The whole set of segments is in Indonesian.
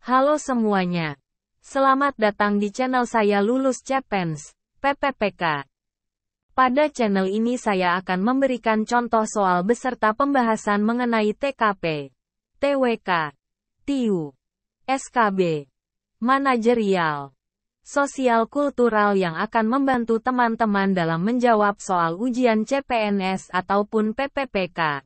Halo semuanya. Selamat datang di channel saya Lulus Chapens, PPPK. Pada channel ini saya akan memberikan contoh soal beserta pembahasan mengenai TKP, TWK, TIU, SKB, manajerial, sosial kultural yang akan membantu teman-teman dalam menjawab soal ujian CPNS ataupun PPPK.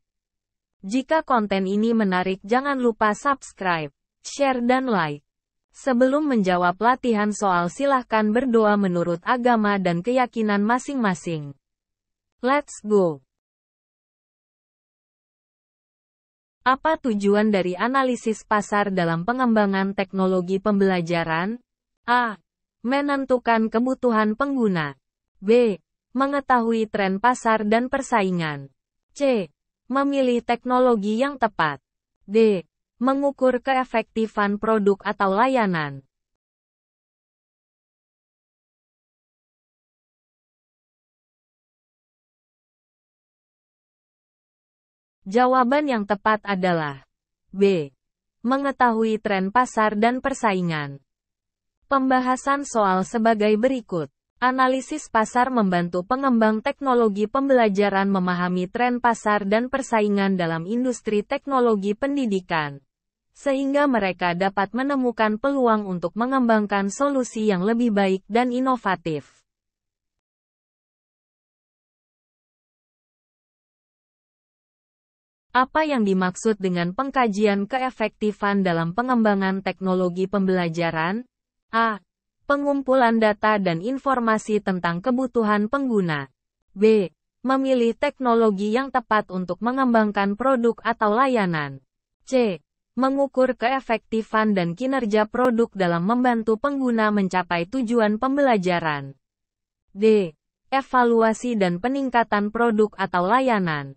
Jika konten ini menarik jangan lupa subscribe, share dan like. Sebelum menjawab latihan soal silahkan berdoa menurut agama dan keyakinan masing-masing. Let's go! Apa tujuan dari analisis pasar dalam pengembangan teknologi pembelajaran? A. Menentukan kebutuhan pengguna. B. Mengetahui tren pasar dan persaingan. C. Memilih teknologi yang tepat. D. Mengukur keefektifan produk atau layanan. Jawaban yang tepat adalah B. Mengetahui tren pasar dan persaingan. Pembahasan soal sebagai berikut. Analisis pasar membantu pengembang teknologi pembelajaran memahami tren pasar dan persaingan dalam industri teknologi pendidikan, sehingga mereka dapat menemukan peluang untuk mengembangkan solusi yang lebih baik dan inovatif. Apa yang dimaksud dengan pengkajian keefektifan dalam pengembangan teknologi pembelajaran? A. Pengumpulan data dan informasi tentang kebutuhan pengguna. B. Memilih teknologi yang tepat untuk mengembangkan produk atau layanan. C. Mengukur keefektifan dan kinerja produk dalam membantu pengguna mencapai tujuan pembelajaran. D. Evaluasi dan peningkatan produk atau layanan.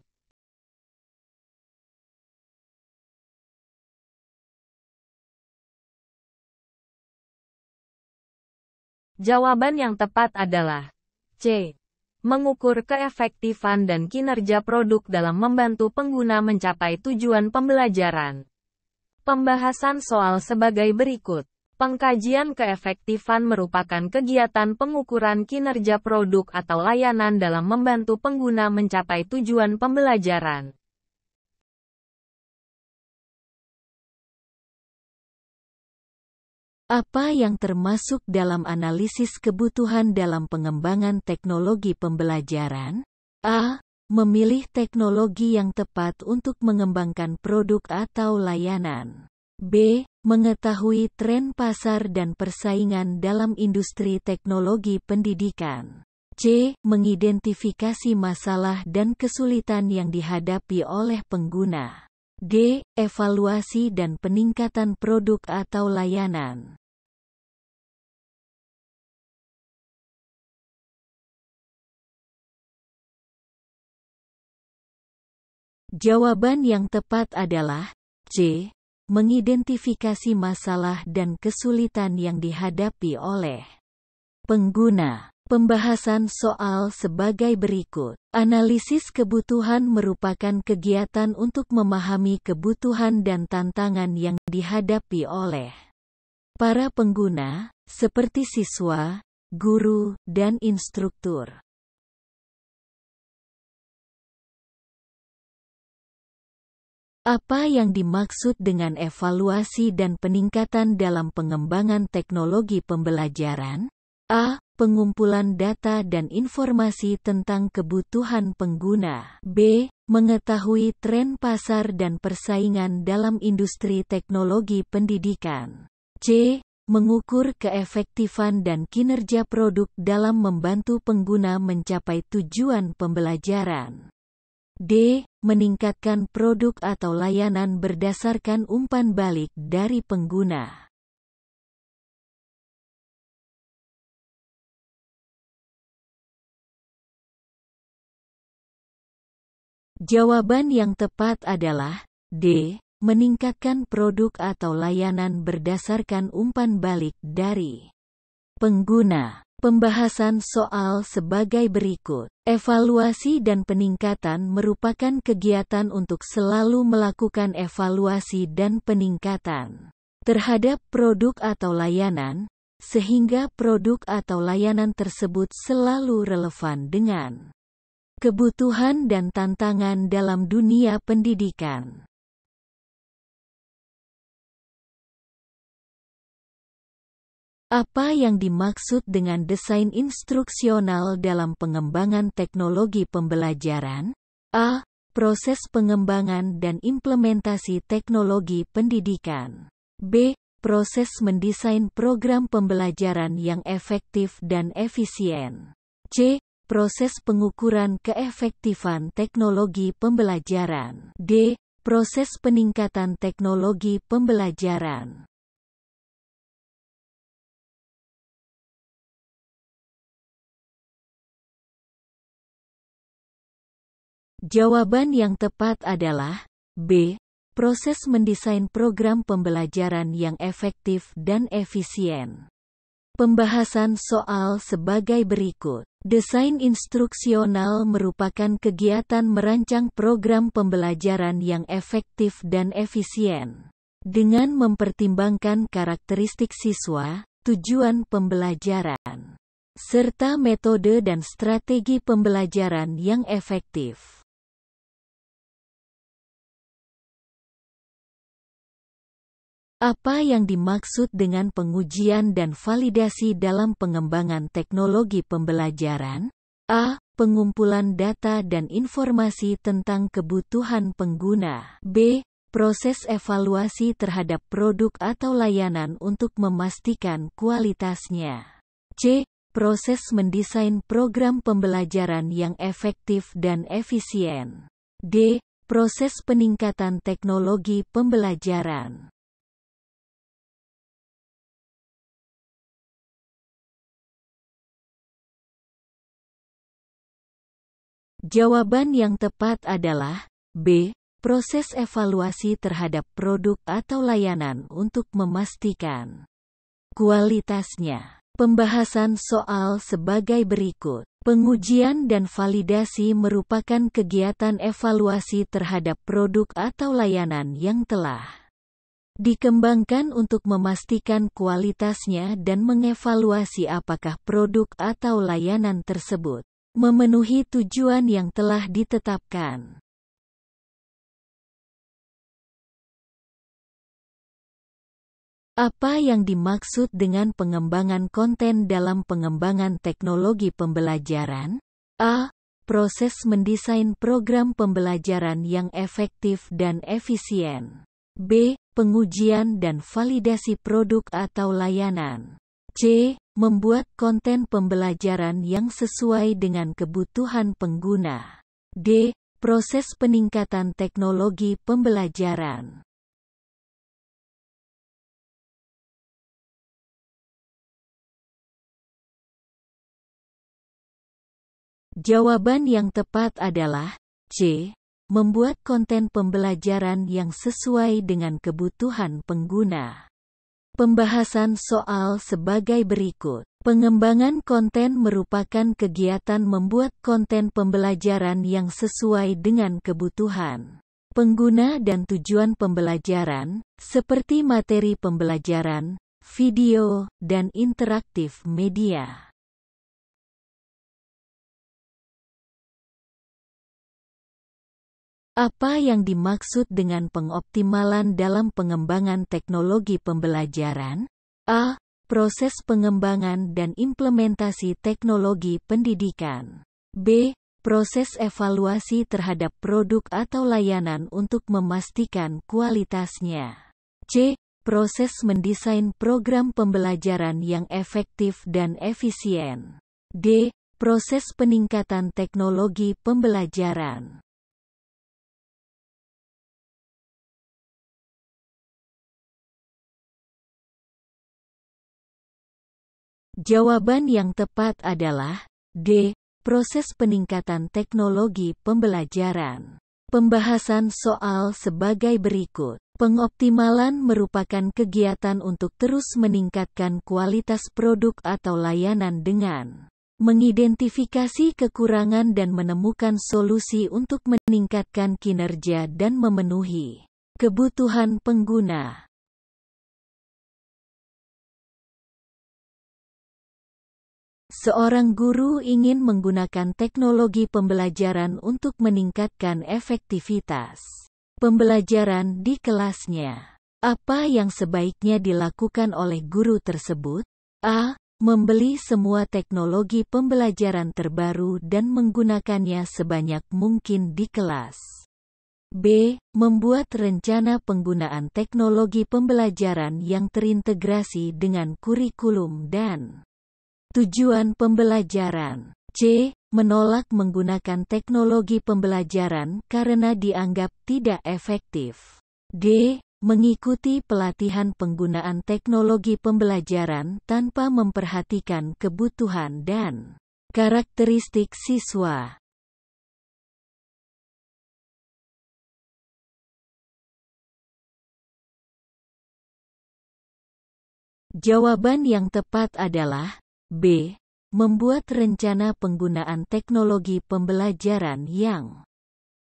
Jawaban yang tepat adalah C. Mengukur keefektifan dan kinerja produk dalam membantu pengguna mencapai tujuan pembelajaran. Pembahasan soal sebagai berikut. Pengkajian keefektifan merupakan kegiatan pengukuran kinerja produk atau layanan dalam membantu pengguna mencapai tujuan pembelajaran. Apa yang termasuk dalam analisis kebutuhan dalam pengembangan teknologi pembelajaran? A. Memilih teknologi yang tepat untuk mengembangkan produk atau layanan. B. Mengetahui tren pasar dan persaingan dalam industri teknologi pendidikan. C. Mengidentifikasi masalah dan kesulitan yang dihadapi oleh pengguna. D. Evaluasi dan peningkatan produk atau layanan. Jawaban yang tepat adalah C. Mengidentifikasi masalah dan kesulitan yang dihadapi oleh pengguna. Pembahasan soal sebagai berikut. Analisis kebutuhan merupakan kegiatan untuk memahami kebutuhan dan tantangan yang dihadapi oleh para pengguna, seperti siswa, guru, dan instruktur. Apa yang dimaksud dengan evaluasi dan peningkatan dalam pengembangan teknologi pembelajaran? A. Pengumpulan data dan informasi tentang kebutuhan pengguna. B. Mengetahui tren pasar dan persaingan dalam industri teknologi pendidikan. C. Mengukur keefektifan dan kinerja produk dalam membantu pengguna mencapai tujuan pembelajaran. D. Meningkatkan produk atau layanan berdasarkan umpan balik dari pengguna. Jawaban yang tepat adalah D. Meningkatkan produk atau layanan berdasarkan umpan balik dari pengguna. Pembahasan soal sebagai berikut. Evaluasi dan peningkatan merupakan kegiatan untuk selalu melakukan evaluasi dan peningkatan. terhadap produk atau layanan, sehingga produk atau layanan tersebut selalu relevan dengan kebutuhan dan tantangan dalam dunia pendidikan. Apa yang dimaksud dengan desain instruksional dalam pengembangan teknologi pembelajaran? A. Proses pengembangan dan implementasi teknologi pendidikan. B. Proses mendesain program pembelajaran yang efektif dan efisien. C. Proses pengukuran keefektifan teknologi pembelajaran. D. Proses peningkatan teknologi pembelajaran. Jawaban yang tepat adalah B. Proses mendesain program pembelajaran yang efektif dan efisien. Pembahasan soal sebagai berikut. Desain instruksional merupakan kegiatan merancang program pembelajaran yang efektif dan efisien, dengan mempertimbangkan karakteristik siswa, tujuan pembelajaran, serta metode dan strategi pembelajaran yang efektif. Apa yang dimaksud dengan pengujian dan validasi dalam pengembangan teknologi pembelajaran? A. Pengumpulan data dan informasi tentang kebutuhan pengguna. B. Proses evaluasi terhadap produk atau layanan untuk memastikan kualitasnya. C. Proses mendesain program pembelajaran yang efektif dan efisien. D. Proses peningkatan teknologi pembelajaran. Jawaban yang tepat adalah B. Proses evaluasi terhadap produk atau layanan untuk memastikan kualitasnya. Pembahasan soal sebagai berikut. Pengujian dan validasi merupakan kegiatan evaluasi terhadap produk atau layanan yang telah dikembangkan untuk memastikan kualitasnya dan mengevaluasi apakah produk atau layanan tersebut memenuhi tujuan yang telah ditetapkan. Apa yang dimaksud dengan pengembangan konten dalam pengembangan teknologi pembelajaran? A. Proses mendesain program pembelajaran yang efektif dan efisien. B. Pengujian dan validasi produk atau layanan. C. Membuat konten pembelajaran yang sesuai dengan kebutuhan pengguna. D. Proses peningkatan teknologi pembelajaran. Jawaban yang tepat adalah C. Membuat konten pembelajaran yang sesuai dengan kebutuhan pengguna. Pembahasan soal sebagai berikut. Pengembangan konten merupakan kegiatan membuat konten pembelajaran yang sesuai dengan kebutuhan pengguna dan tujuan pembelajaran, seperti materi pembelajaran, video, dan interaktif media. Apa yang dimaksud dengan pengoptimalan dalam pengembangan teknologi pembelajaran? A. Proses pengembangan dan implementasi teknologi pendidikan. B. Proses evaluasi terhadap produk atau layanan untuk memastikan kualitasnya. C. Proses mendesain program pembelajaran yang efektif dan efisien. D. Proses peningkatan teknologi pembelajaran. Jawaban yang tepat adalah D. Proses peningkatan teknologi pembelajaran. Pembahasan soal sebagai berikut. Pengoptimalan merupakan kegiatan untuk terus meningkatkan kualitas produk atau layanan dengan mengidentifikasi kekurangan dan menemukan solusi untuk meningkatkan kinerja dan memenuhi kebutuhan pengguna. Seorang guru ingin menggunakan teknologi pembelajaran untuk meningkatkan efektivitas pembelajaran di kelasnya. Apa yang sebaiknya dilakukan oleh guru tersebut? A. Membeli semua teknologi pembelajaran terbaru dan menggunakannya sebanyak mungkin di kelas. B. Membuat rencana penggunaan teknologi pembelajaran yang terintegrasi dengan kurikulum dan tujuan pembelajaran. C. Menolak menggunakan teknologi pembelajaran karena dianggap tidak efektif. D. Mengikuti pelatihan penggunaan teknologi pembelajaran tanpa memperhatikan kebutuhan dan karakteristik siswa. Jawaban yang tepat adalah B. Membuat rencana penggunaan teknologi pembelajaran yang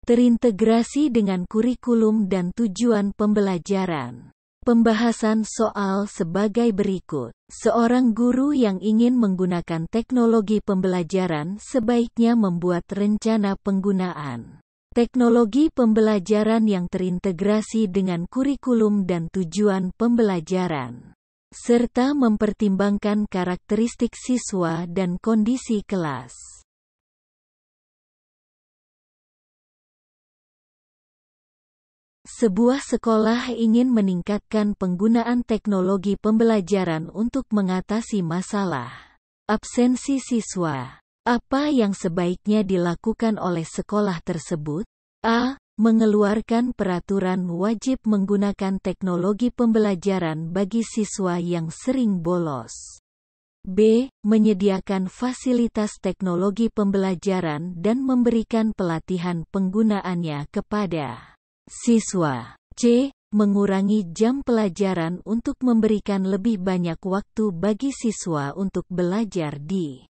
terintegrasi dengan kurikulum dan tujuan pembelajaran. Pembahasan soal sebagai berikut. Seorang guru yang ingin menggunakan teknologi pembelajaran sebaiknya membuat rencana penggunaan teknologi pembelajaran yang terintegrasi dengan kurikulum dan tujuan pembelajaran, serta mempertimbangkan karakteristik siswa dan kondisi kelas. Sebuah sekolah ingin meningkatkan penggunaan teknologi pembelajaran untuk mengatasi masalah absensi siswa. Apa yang sebaiknya dilakukan oleh sekolah tersebut? A. Mengeluarkan peraturan wajib menggunakan teknologi pembelajaran bagi siswa yang sering bolos. B. Menyediakan fasilitas teknologi pembelajaran dan memberikan pelatihan penggunaannya kepada siswa. C. Mengurangi jam pelajaran untuk memberikan lebih banyak waktu bagi siswa untuk belajar di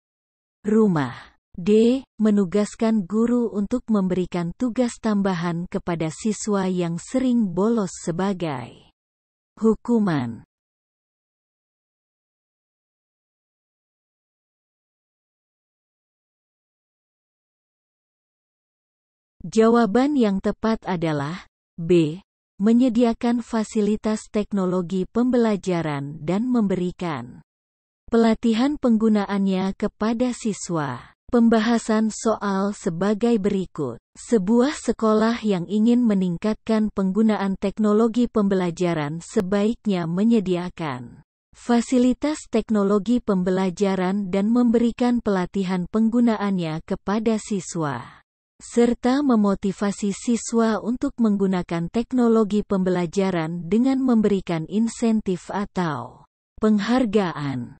rumah. D. Menugaskan guru untuk memberikan tugas tambahan kepada siswa yang sering bolos sebagai hukuman. Jawaban yang tepat adalah B. Menyediakan fasilitas teknologi pembelajaran dan memberikan pelatihan penggunaannya kepada siswa. Pembahasan soal sebagai berikut. Sebuah sekolah yang ingin meningkatkan penggunaan teknologi pembelajaran sebaiknya menyediakan fasilitas teknologi pembelajaran dan memberikan pelatihan penggunaannya kepada siswa, serta memotivasi siswa untuk menggunakan teknologi pembelajaran dengan memberikan insentif atau penghargaan.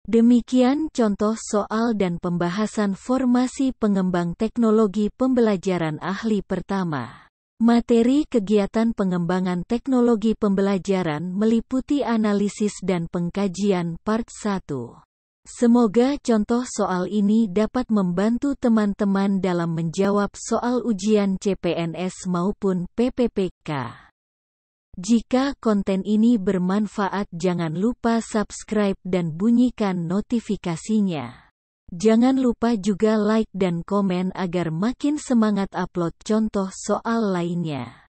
Demikian contoh soal dan pembahasan formasi pengembang teknologi pembelajaran ahli pertama. Materi kegiatan pengembangan teknologi pembelajaran meliputi analisis dan pengkajian part 1. Semoga contoh soal ini dapat membantu teman-teman dalam menjawab soal ujian CPNS maupun PPPK. Jika konten ini bermanfaat, jangan lupa subscribe dan bunyikan notifikasinya. Jangan lupa juga like dan komen agar makin semangat upload contoh soal lainnya.